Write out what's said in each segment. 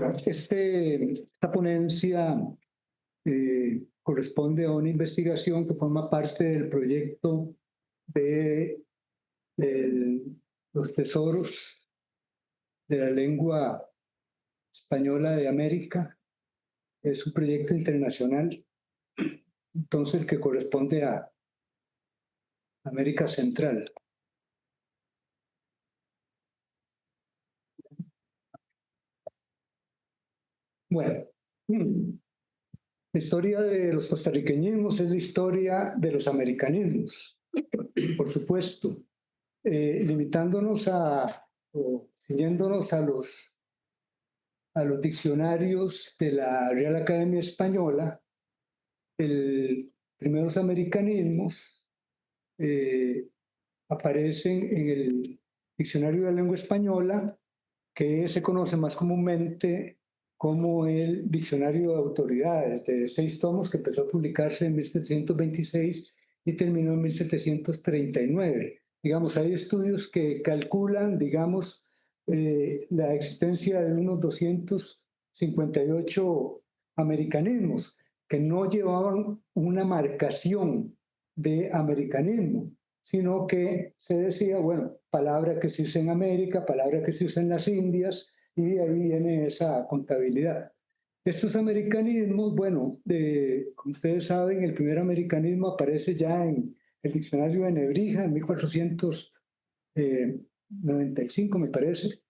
Bueno, esta ponencia corresponde a una investigación que forma parte del proyecto de los tesoros de la lengua española de América. Es un proyecto internacional, entonces, que corresponde a América Central. Bueno, la historia de los costarriqueñismos es la historia de los americanismos, por supuesto, limitándonos o siguiéndonos a los diccionarios de la Real Academia Española. Primeros americanismos aparecen en el Diccionario de la Lengua Española, que se conoce más comúnmente como el Diccionario de Autoridades, de 6 tomos, que empezó a publicarse en 1726 y terminó en 1739. Digamos, hay estudios que calculan, digamos, la existencia de unos 258 americanismos que no llevaban una marcación de americanismo, sino que se decía, bueno, palabra que se usa en América, palabra que se usa en las Indias, y de ahí viene esa contabilidad. Estos americanismos, bueno, como ustedes saben, el primer americanismo aparece ya en el diccionario de Nebrija en 1495, me parece.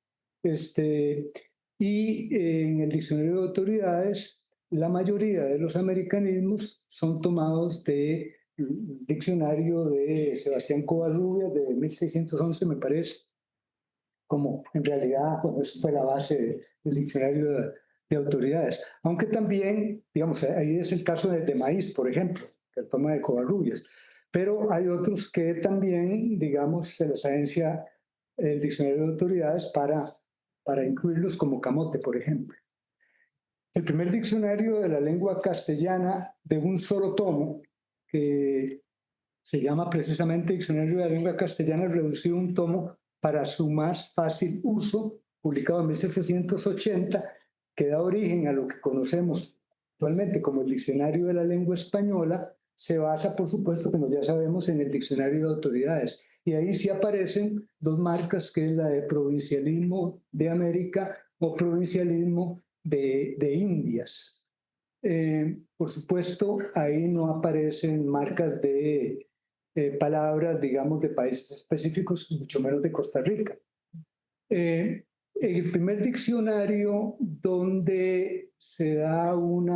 Y en el diccionario de autoridades, la mayoría de los americanismos son tomados del diccionario de Sebastián Covarrubias de 1611, me parece, como en realidad eso fue la base del diccionario de autoridades. Aunque también, digamos, ahí es el caso de maíz, por ejemplo, que toma de Covarrubias. Pero hay otros que también, digamos, se les agencia el diccionario de autoridades para incluirlos, como camote, por ejemplo. El primer diccionario de la lengua castellana de un solo tomo, que se llama precisamente Diccionario de la Lengua Castellana reducido a un tomo para su más fácil uso, publicado en 1780, que da origen a lo que conocemos actualmente como el Diccionario de la Lengua Española. Se basa, por supuesto, como ya sabemos, en el Diccionario de Autoridades. Y ahí sí aparecen 2 marcas, que es la de provincialismo de América o provincialismo de Indias. Por supuesto, ahí no aparecen marcas de palabras, digamos, de países específicos, mucho menos de Costa Rica. El primer diccionario donde se da un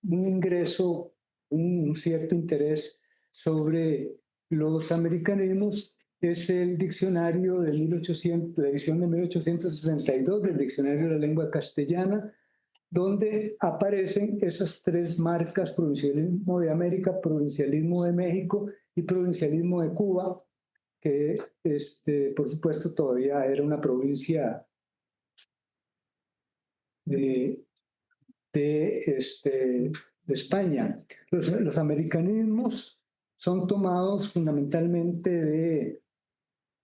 ingreso, un cierto interés sobre los americanismos es el diccionario de 1800, la edición de 1862 del Diccionario de la Lengua Castellana, donde aparecen esas 3 marcas: provincialismo de América, provincialismo de México y provincialismo de Cuba, que por supuesto todavía era una provincia de España. Los americanismos son tomados fundamentalmente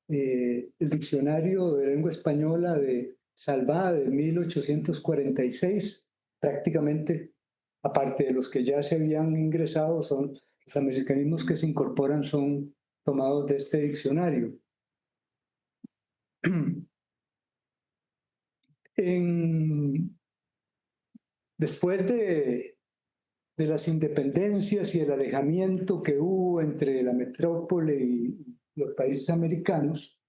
del Diccionario de Lengua Española de Salvá de 1846, prácticamente, aparte de los que ya se habían ingresado, son los americanismos que se incorporan, son tomados de este diccionario. Después de las independencias y el alejamiento que hubo entre la metrópole y los países americanos,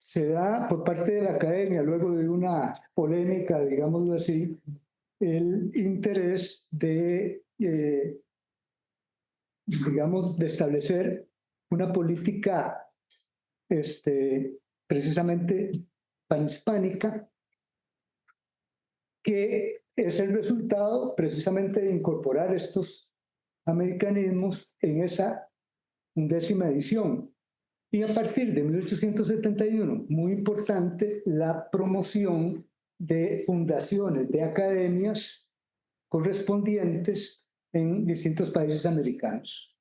se da por parte de la academia, luego de una polémica, digámoslo así, el interés de, digamos, de establecer una política precisamente panhispánica, que es el resultado precisamente de incorporar estos americanismos en esa 11ª edición. Y a partir de 1871, muy importante, la promoción de fundaciones, de academias correspondientes en distintos países americanos.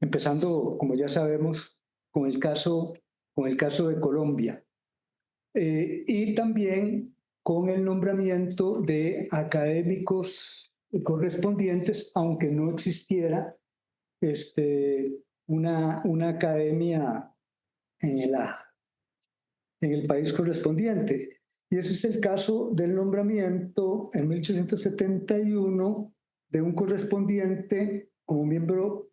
Empezando, como ya sabemos, con el caso de Colombia. y también con el nombramiento de académicos correspondientes, aunque no existiera una academia en el país correspondiente. Y ese es el caso del nombramiento en 1871 de un correspondiente como miembro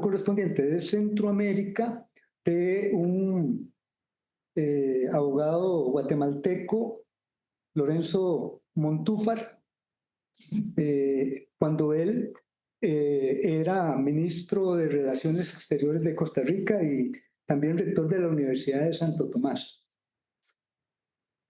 correspondiente de Centroamérica, de un abogado guatemalteco, Lorenzo Montúfar, cuando él era ministro de Relaciones Exteriores de Costa Rica y también rector de la Universidad de Santo Tomás.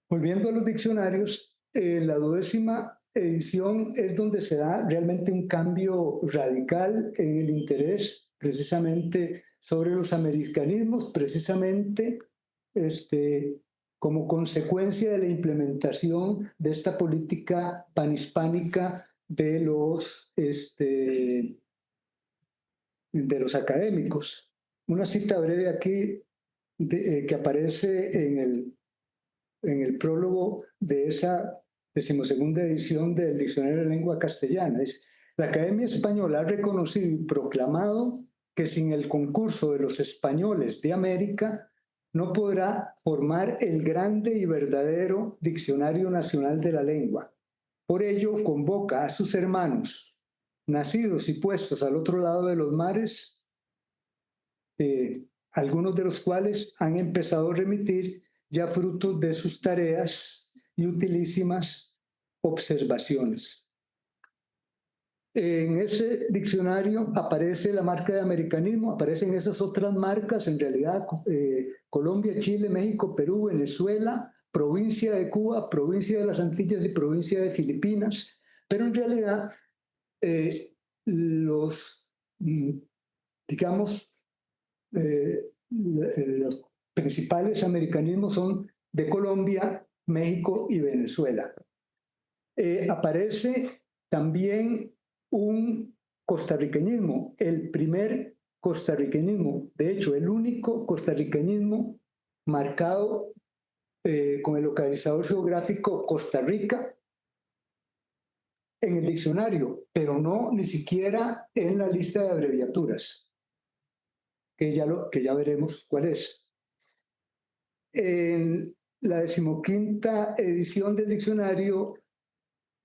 Volviendo a los diccionarios, la 12ª edición es donde se da realmente un cambio radical en el interés precisamente sobre los americanismos, precisamente como consecuencia de la implementación de esta política panhispánica de los académicos. Una cita breve aquí que aparece en el prólogo de esa 12ª edición del Diccionario de la Lengua Castellana. La Academia Española ha reconocido y proclamado que sin el concurso de los españoles de América no podrá formar el grande y verdadero Diccionario Nacional de la Lengua. Por ello, convoca a sus hermanos, nacidos y puestos al otro lado de los mares, algunos de los cuales han empezado a remitir ya frutos de sus tareas y utilísimas observaciones. En ese diccionario aparece la marca de americanismo, aparecen esas otras marcas, en realidad Colombia, Chile, México, Perú, Venezuela, provincia de Cuba, provincia de las Antillas y provincia de Filipinas, pero en realidad los principales americanismos son de Colombia, México y Venezuela. Aparece también un costarriqueñismo, el primer costarriqueñismo, de hecho el único costarriqueñismo marcado con el localizador geográfico Costa Rica en el diccionario, pero no ni siquiera en la lista de abreviaturas, que ya veremos cuál es. En la 15ª edición del diccionario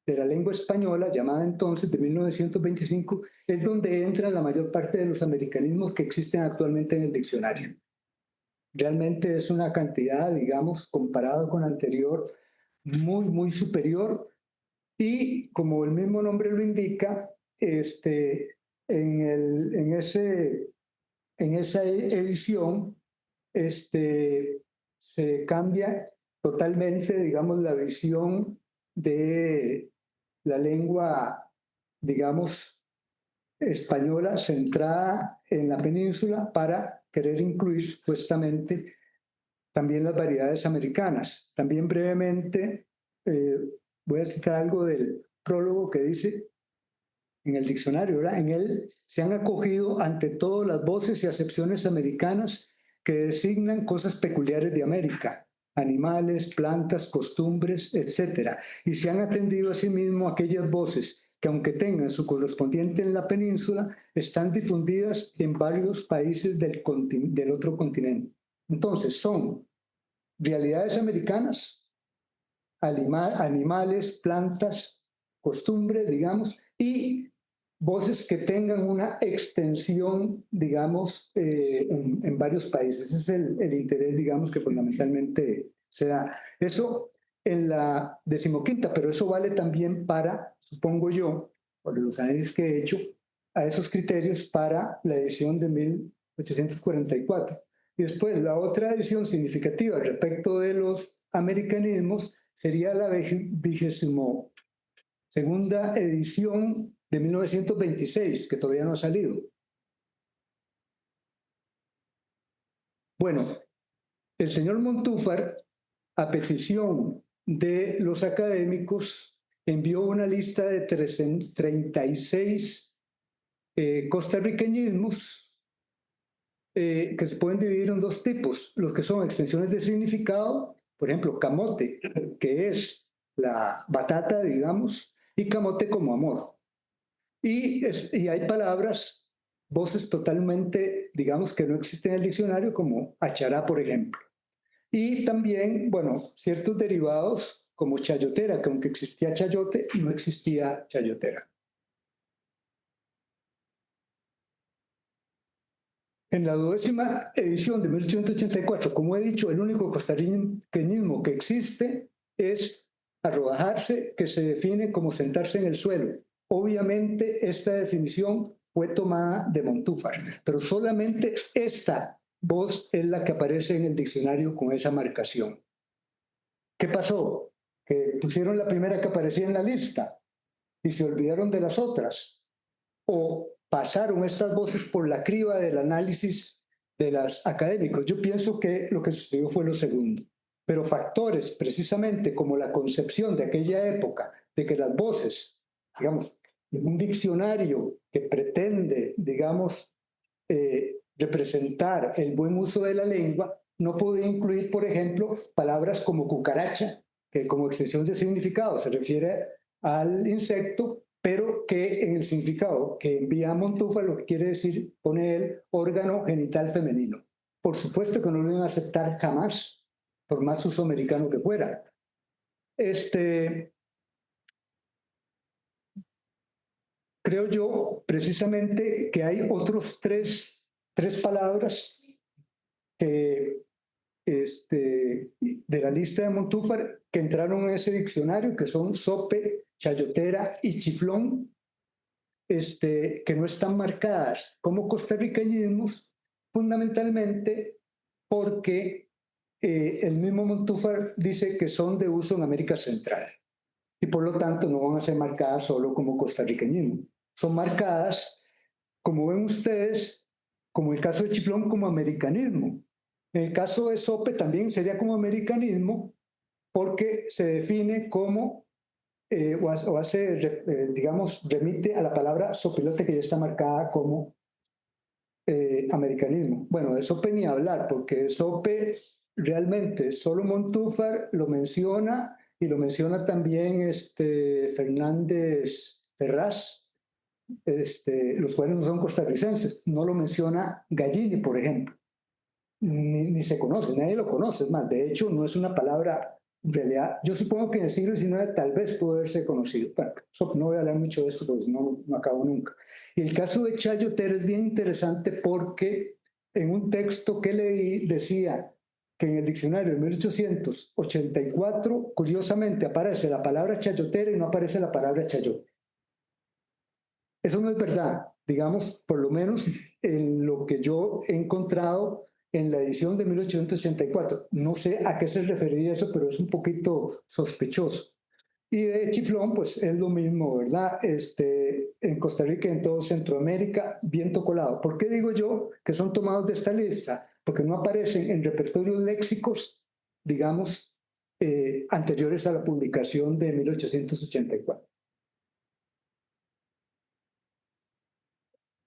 de la lengua española, llamada entonces de 1925, es donde entran la mayor parte de los americanismos que existen actualmente en el diccionario. Realmente es una cantidad, digamos, comparado con la anterior, muy, muy superior. Y como el mismo nombre lo indica, en esa edición se cambia totalmente, digamos, la visión de la lengua, digamos, española centrada en la península para querer incluir supuestamente también las variedades americanas. También brevemente voy a citar algo del prólogo que dice en el diccionario, ¿verdad? En él se han acogido ante todo las voces y acepciones americanas que designan cosas peculiares de América, animales, plantas, costumbres, etc. Y se han atendido asimismo aquellas voces que, aunque tengan su correspondiente en la península, están difundidas en varios países del otro continente. Entonces, son realidades americanas, animales, plantas, costumbres, digamos, y voces que tengan una extensión, digamos, en varios países. Ese es el interés, digamos, que fundamentalmente se da. Eso en la 15ª, pero eso vale también para, supongo yo, por los análisis que he hecho, a esos criterios para la edición de 1844. Y después, la otra edición significativa respecto de los americanismos sería la 22ª edición de 1926, que todavía no ha salido. Bueno, el señor Montúfar, a petición de los académicos, envió una lista de 36 costarriqueñismos que se pueden dividir en dos tipos: los que son extensiones de significado, por ejemplo, camote, que es la batata, digamos, y camote como amor. Y hay palabras, voces totalmente, digamos, que no existen en el diccionario, como achará, por ejemplo. Y también, bueno, ciertos derivados como chayotera, que aunque existía chayote, no existía chayotera. En la 12ª edición de 1884, como he dicho, el único costarriqueñismo que existe es arrojarse, que se define como sentarse en el suelo. Obviamente, esta definición fue tomada de Montúfar, pero solamente esta voz es la que aparece en el diccionario con esa marcación. ¿Qué pasó? Que pusieron la primera que aparecía en la lista y se olvidaron de las otras. O pasaron estas voces por la criba del análisis de los académicos. Yo pienso que lo que sucedió fue lo segundo. Pero factores, precisamente como la concepción de aquella época, de que las voces, digamos, un diccionario que pretende, digamos, representar el buen uso de la lengua, no podía incluir, por ejemplo, palabras como cucaracha, que como extensión de significado se refiere al insecto, pero que en el significado que envía Montúfar lo que quiere decir, pone el órgano genital femenino. Por supuesto que no lo iban a aceptar jamás, por más uso americano que fuera. Creo yo precisamente que hay otros tres palabras que, de la lista de Montúfar que entraron en ese diccionario, que son sope, chayotera y chiflón, que no están marcadas como costarriqueñismos, fundamentalmente porque el mismo Montúfar dice que son de uso en América Central y por lo tanto no van a ser marcadas solo como costarriqueñismo. Son marcadas, como ven ustedes, como el caso de chiflón, como americanismo. En el caso de sope también sería como americanismo porque se define como o hace, digamos, remite a la palabra sopilote que ya está marcada como americanismo. Bueno, de sope ni hablar, porque de sope realmente solo Montúfar lo menciona y lo menciona también Fernández Ferraz, los cuales no son costarricenses. No lo menciona Gallini, por ejemplo. Ni se conoce, nadie lo conoce. Es más, de hecho, no es una palabra en realidad. Yo supongo que en el siglo XIX tal vez pudo haberse conocido. Bueno, no voy a hablar mucho de esto porque no acabo nunca. Y el caso de Chayotera es bien interesante porque en un texto que leí decía que en el diccionario de 1884, curiosamente, aparece la palabra chayotera y no aparece la palabra chayote. Eso no es verdad, digamos, por lo menos en lo que yo he encontrado en la edición de 1884. No sé a qué se referiría eso, pero es un poquito sospechoso. Y de chiflón, pues es lo mismo, ¿verdad? En Costa Rica y en todo Centroamérica, viento colado. ¿Por qué digo yo que son tomados de esta lista? Porque no aparecen en repertorios léxicos, digamos, anteriores a la publicación de 1884.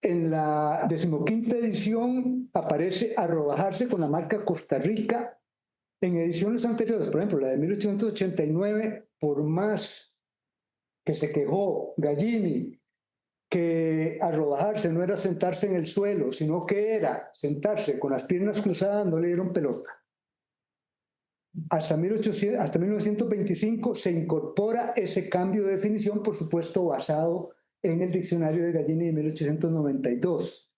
En la 15ª edición aparece arrobajarse con la marca Costa Rica. En ediciones anteriores, por ejemplo, la de 1889, por más que se quejó Gallini, que arrobajarse no era sentarse en el suelo, sino que era sentarse con las piernas cruzadas, no le dieron pelota. Hasta 1925 se incorpora ese cambio de definición, por supuesto, basado en el diccionario de Gallini de 1892.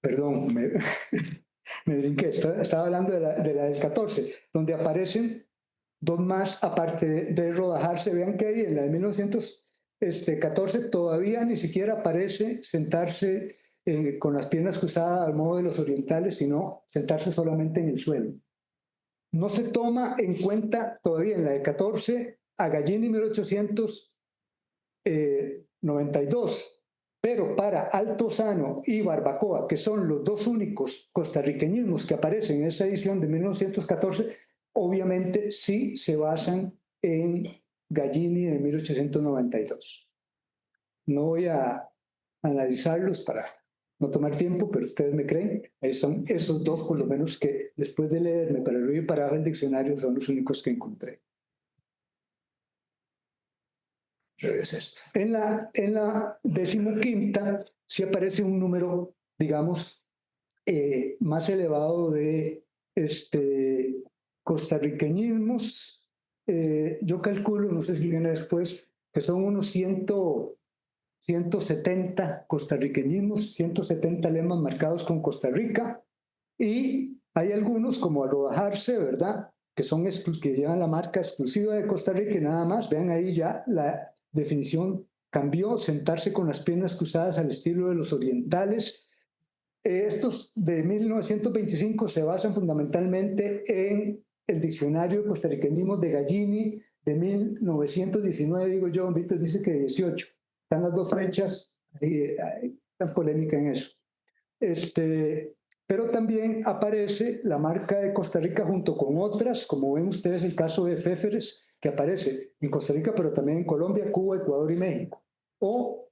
Perdón, me brinqué, estaba hablando de la del 14, donde aparecen dos más, aparte de rodajarse. Vean que ahí en la de 1914 todavía ni siquiera aparece sentarse con las piernas cruzadas al modo de los orientales, sino sentarse solamente en el suelo. No se toma en cuenta todavía en la de 14 a Gallini 1892, pero para Altozano y Barbacoa, que son los dos únicos costarriqueñismos que aparecen en esa edición de 1914, obviamente sí se basan en Gallini de 1892. No voy a analizarlos para no tomar tiempo, pero ustedes me creen. Ahí son esos dos, por lo menos, que después de leerme para arriba y para abajo el diccionario, son los únicos que encontré. En la 15ª sí aparece un número, digamos, más elevado de costarriqueñismos. Yo calculo, no sé si viene después, que son unos 170 costarriqueñismos, 170 lemas marcados con Costa Rica, y hay algunos como arrojarse, ¿verdad?, que que llevan la marca exclusiva de Costa Rica y nada más. Vean ahí ya la definición cambió: sentarse con las piernas cruzadas al estilo de los orientales. Estos de 1925 se basan fundamentalmente en el diccionario de costarriqueñismos de Gallini de 1919, digo yo. Víctor dice que 18. Están las dos fechas, hay polémica en eso. Pero también aparece la marca de Costa Rica junto con otras, como ven ustedes el caso de Féferes, que aparece en Costa Rica, pero también en Colombia, Cuba, Ecuador y México. O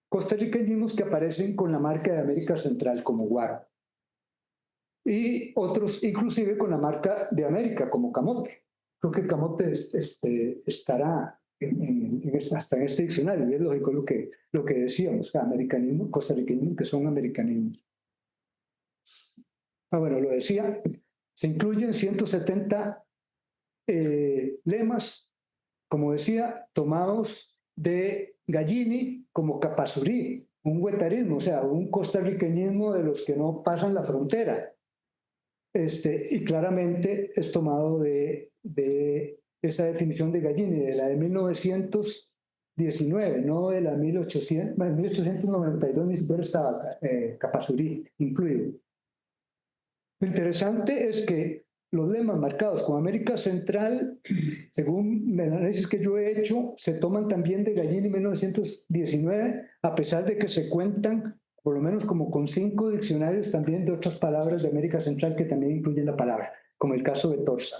costarriqueñismos que aparecen con la marca de América Central, como Guaro. Y otros, inclusive, con la marca de América, como Camote. Creo que Camote estará hasta en este diccionario, y es lógico lo que decíamos, americanismo, costarriqueñismo, que son americanismos. Bueno, lo decía, se incluyen 170 lemas, como decía, tomados de Gallini como Capasurí, un huetarismo, o sea, un costarriqueñismo de los que no pasan la frontera. Y claramente es tomado de esa definición de Gallini, de la de 1919, no de la 1892, ni siquiera estaba Capasurí incluido. Lo interesante es que los lemas marcados con América Central, según el análisis que yo he hecho, se toman también de Gallini 1919, a pesar de que se cuentan por lo menos como con 5 diccionarios también de otras palabras de América Central que también incluyen la palabra, como el caso de Torsa.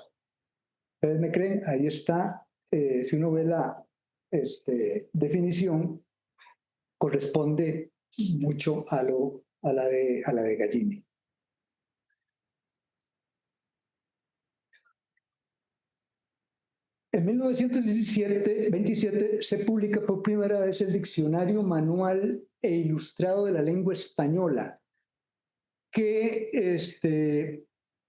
¿Ustedes me creen? Ahí está. Si uno ve la definición, corresponde mucho a la de Gallini. En 1927 se publica por primera vez el Diccionario Manual e Ilustrado de la Lengua Española, que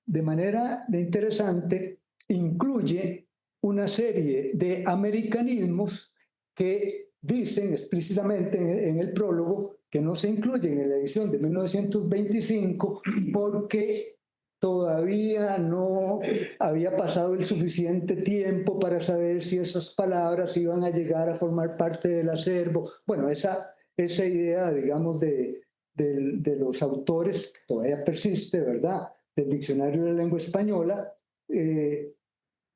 de manera interesante incluye una serie de americanismos que dicen explícitamente en el prólogo que no se incluyen en la edición de 1925 porque todavía no había pasado el suficiente tiempo para saber si esas palabras iban a llegar a formar parte del acervo. Bueno, esa idea, digamos, de los autores, que todavía persiste, ¿verdad?, del Diccionario de la Lengua Española,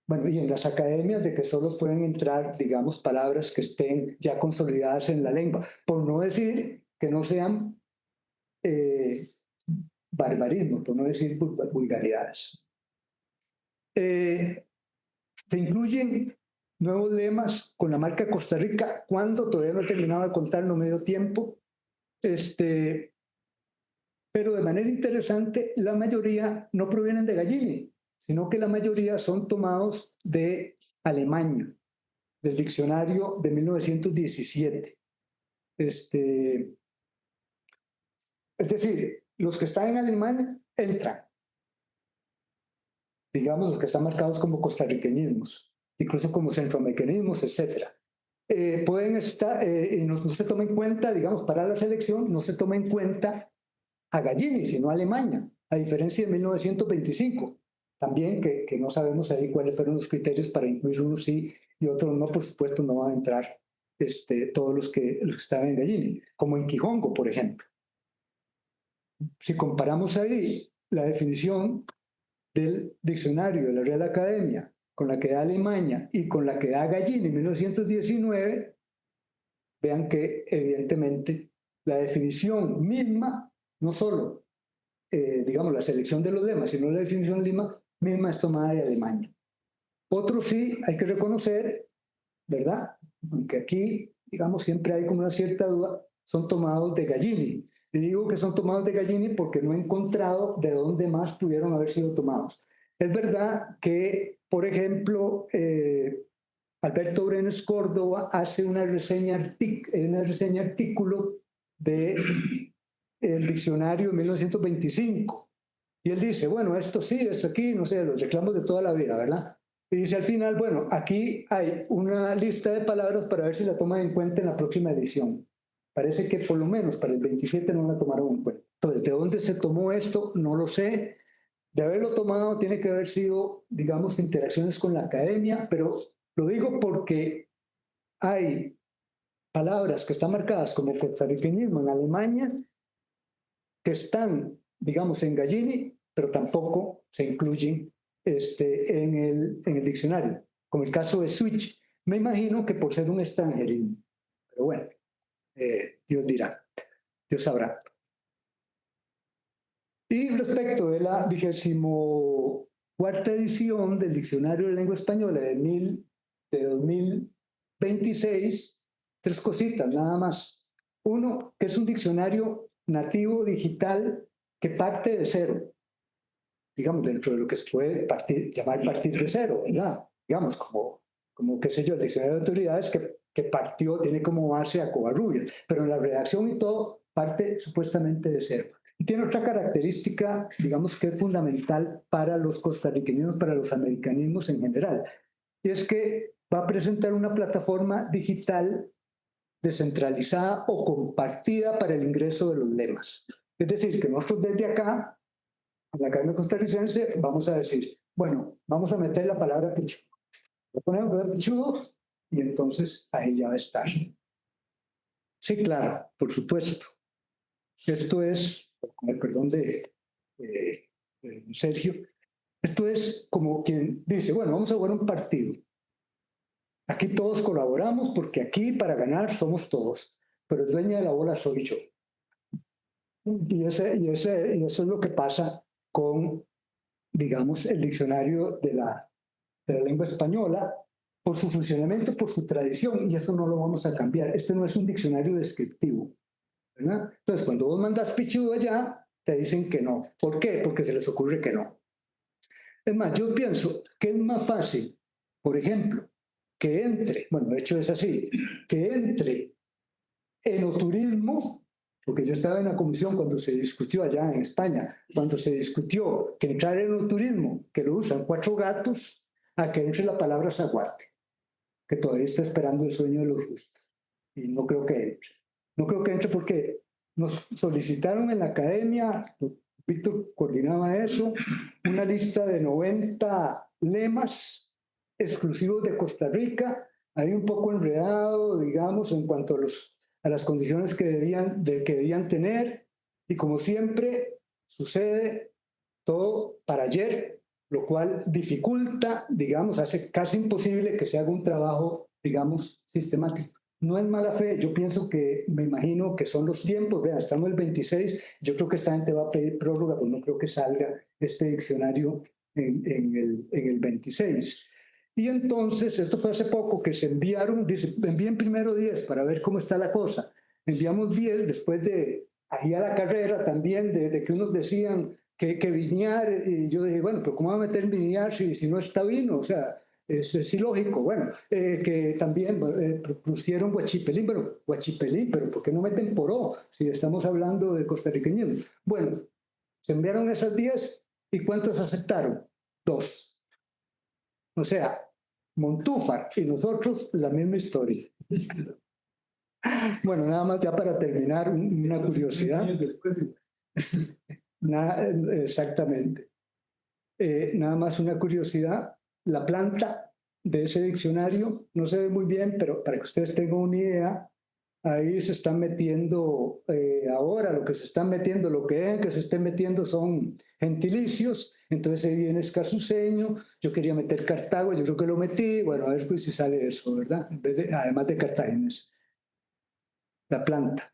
bueno, y en las academias, de que solo pueden entrar, digamos, palabras que estén ya consolidadas en la lengua, por no decir que no sean barbarismos, por no decir vulgaridades. Se incluyen nuevos lemas con la marca Costa Rica. Cuando todavía no he terminado de contar, no me dio tiempo. Pero de manera interesante, la mayoría no provienen de Gallini, sino que la mayoría son tomados de Alemania, del diccionario de 1917. Es decir, los que están en alemán entran, digamos, los que están marcados como costarriqueñismos, incluso como centroamericanismos, etc. Pueden estar, no se toma en cuenta, digamos, para la selección, no se toma en cuenta a Gallini, sino a Alemania, a diferencia de 1925. También que no sabemos ahí cuáles fueron los criterios para incluir unos sí y otros no. Por supuesto, no van a entrar todos los que estaban en Gallini, como en Quijongo, por ejemplo. Si comparamos ahí la definición del diccionario de la Real Academia con la que da Alemania y con la que da Gallini en 1919, vean que evidentemente la definición misma, no solo, digamos, la selección de los lemas, sino la definición misma es tomada de Alemania. Otro sí hay que reconocer, ¿verdad?, aunque aquí, digamos, siempre hay como una cierta duda, son tomados de Gallini. Y digo que son tomados de Gallini porque no he encontrado de dónde más pudieron haber sido tomados. Es verdad que, por ejemplo, Alberto Brenes Córdoba hace una reseña artículo del diccionario de 1925. Y él dice, bueno, esto sí, esto aquí, no sé, los reclamos de toda la vida, ¿verdad? Y dice al final, bueno, aquí hay una lista de palabras para ver si la toman en cuenta en la próxima edición. Parece que por lo menos para el 27 no la tomaron en cuenta. Entonces, ¿de dónde se tomó esto? No lo sé. De haberlo tomado tiene que haber sido, digamos, interacciones con la academia, pero lo digo porque hay palabras que están marcadas como costarriqueñismo en Alemania que están, digamos, en Gallini, pero tampoco se incluyen en el diccionario, como el caso de Switch. Me imagino que por ser un extranjerismo, pero bueno, Dios dirá, Dios sabrá. Y respecto de la 24ª edición del Diccionario de Lengua Española de 2026, tres cositas nada más. Uno, que es un diccionario nativo digital que parte de cero, digamos, dentro de lo que se puede llamar partir de cero, ¿verdad? Digamos, como qué sé yo, el diccionario de autoridades que partió, tiene como base a Covarrubias, pero en la redacción y todo parte supuestamente de cero. Y tiene otra característica, digamos, que es fundamental para los costarriqueños, para los americanismos en general, y es que va a presentar una plataforma digital descentralizada o compartida para el ingreso de los lemas. Es decir, que nosotros desde acá, en la Academia Costarricense, vamos a decir, bueno, vamos a meter la palabra pichudo. Le ponemos pichudo y entonces ahí ya va a estar. Sí, claro, por supuesto. Esto es, con el perdón de Sergio, esto es como quien dice, bueno, vamos a jugar un partido. Aquí todos colaboramos porque aquí para ganar somos todos, pero el dueño de la bola soy yo. Y eso es lo que pasa con, digamos, el diccionario de la lengua española, por su funcionamiento, por su tradición, y eso no lo vamos a cambiar. Este no es un diccionario descriptivo, ¿verdad? Entonces, cuando vos mandas pichudo allá, te dicen que no. ¿Por qué? Porque se les ocurre que no. Es más, yo pienso que es más fácil, por ejemplo, que entre, bueno, de hecho es así, que entre enoturismo, porque yo estaba en la comisión cuando se discutió allá en España, cuando se discutió que entrar en enoturismo, que lo usan 4 gatos, a que entre la palabra zaguate, que todavía está esperando el sueño de los justos. Y no creo que entre. No creo que entre porque nos solicitaron en la academia, Víctor coordinaba eso, una lista de 90 lemas exclusivos de Costa Rica, ahí un poco enredado, digamos, en cuanto a las condiciones que debían tener, y como siempre sucede, todo para ayer, lo cual dificulta, digamos, hace casi imposible que se haga un trabajo, digamos, sistemático. No es mala fe, yo pienso que, me imagino que son los tiempos, vean, estamos el 26, yo creo que esta gente va a pedir prórroga, pues no creo que salga este diccionario en el 26. Y entonces, esto fue hace poco, que se enviaron, dice, envíen primero 10 para ver cómo está la cosa. Enviamos 10 después de, ahí a la carrera también, de que unos decían que Viñar, y yo dije, bueno, pero ¿cómo va a meter Viñar si no está vino? O sea, es ilógico. Bueno, que también pusieron Guachipelín, pero ¿por qué no meten Poró si estamos hablando de costarriqueños? Bueno, se enviaron esas 10 y ¿cuántas aceptaron? 2. O sea, Montúfar y nosotros la misma historia. Bueno, nada más ya para terminar, una curiosidad. Exactamente. Nada más una curiosidad, la planta de ese diccionario no se ve muy bien, pero para que ustedes tengan una idea, ahí se están metiendo ahora, lo que se están metiendo, lo que deben que se estén metiendo son gentilicios, entonces ahí viene escasuseño, yo quería meter Cartago, yo creo que lo metí, bueno, a ver pues si sale eso, ¿verdad? Además de Cartaginés, la planta,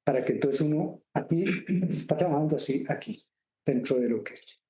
para que entonces uno aquí está trabajando así, aquí, dentro de lo que es.